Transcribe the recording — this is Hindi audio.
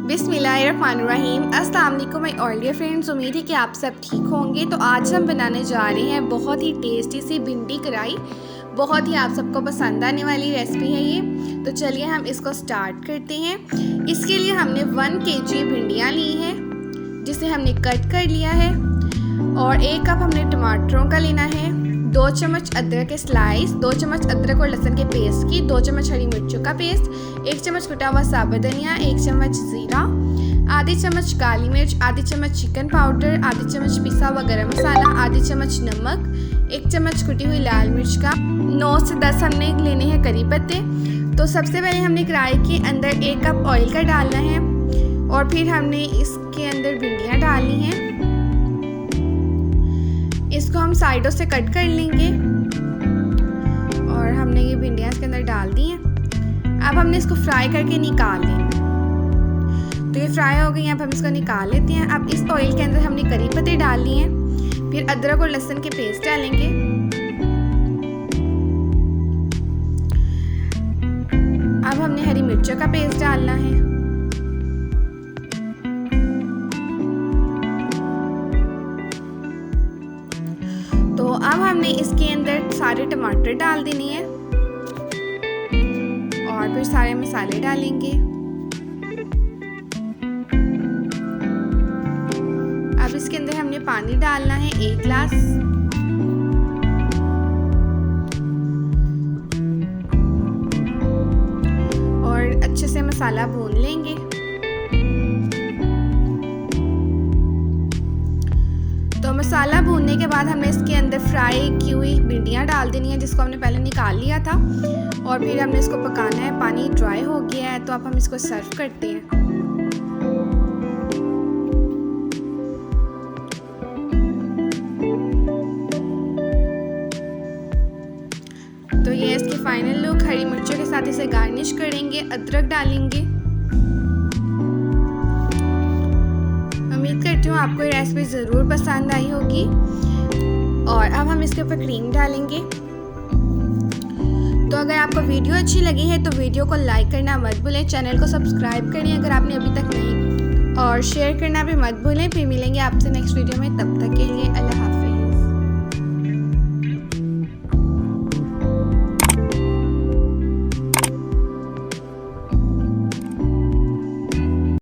बिस्मिल्लाहिर्रहमानिर्रहीम। अस्सलाम वालेकुम माय ऑल डियर फ्रेंड्स, उम्मीद है कि आप सब ठीक होंगे। तो आज हम बनाने जा रहे हैं बहुत ही टेस्टी सी भिंडी कढ़ाई। बहुत ही आप सबको पसंद आने वाली रेसिपी है ये। तो चलिए हम इसको स्टार्ट करते हैं। इसके लिए हमने 1 kg भिंडियाँ ली हैं जिसे हमने कट कर लिया है, और 1 कप हमने टमाटरों का लेना है, 2 चम्मच अदरक के स्लाइस, 2 चम्मच अदरक और लहसुन के पेस्ट की, 2 चम्मच हरी मिर्चों का पेस्ट, 1 चम्मच कुटा हुआ साबुत धनिया, 1 चम्मच ज़ीरा, आधी चम्मच काली मिर्च, आधी चम्मच चिकन पाउडर, आधी चम्मच पिसा हुआ गरम मसाला, आधी चम्मच नमक, 1 चम्मच कुटी हुई लाल मिर्च का, 9 से 10 हमने लेने हैं करी पत्ते। तो सबसे पहले हमने कढ़ाई के अंदर 1 कप ऑयल का डालना है, और फिर हमने इसके अंदर भिंडियाँ डालनी हैं। इसको हम साइडों से कट कर लेंगे, और हमने ये भिंडियाँ इसके अंदर डाल दी हैं। अब हमने इसको फ्राई करके निकाल लेंगे। तो ये फ्राई हो गई हैं, अब हम इसको निकाल लेते हैं। अब इस ऑयल के अंदर हमने करी पत्ते डाल लिए हैं, फिर अदरक और लहसुन के पेस्ट डालेंगे, अब हमने हरी मिर्चों का पेस्ट डालना है, तो अब हमने इसके अंदर सारे टमाटर डाल देने हैं, और फिर सारे मसाले डालेंगे। अब इसके अंदर हमने पानी डालना है 1 गिलास, और अच्छे से मसाला भून लेंगे। तो मसाला भूनने के बाद हमने इसके अंदर फ्राई की हुई भिंडियाँ डाल देनी है, जिसको हमने पहले निकाल लिया था, और फिर हमने इसको पकाना है। पानी ड्राई हो गया है, तो अब हम इसको सर्व करते हैं। तो ये इसकी फाइनल लुक। हरी मिर्चों के साथ इसे गार्निश करेंगे, अदरक डालेंगे। उम्मीद करती हूँ आपको ये रेसिपी ज़रूर पसंद आई होगी। और अब हम इसके ऊपर क्रीम डालेंगे। तो अगर आपको वीडियो अच्छी लगी है तो वीडियो को लाइक करना मत भूलें, चैनल को सब्सक्राइब करें अगर आपने अभी तक नहीं, और शेयर करना भी मत भूलें। फिर मिलेंगे आपसे नेक्स्ट वीडियो में, तब तक के लिए अल्लाह।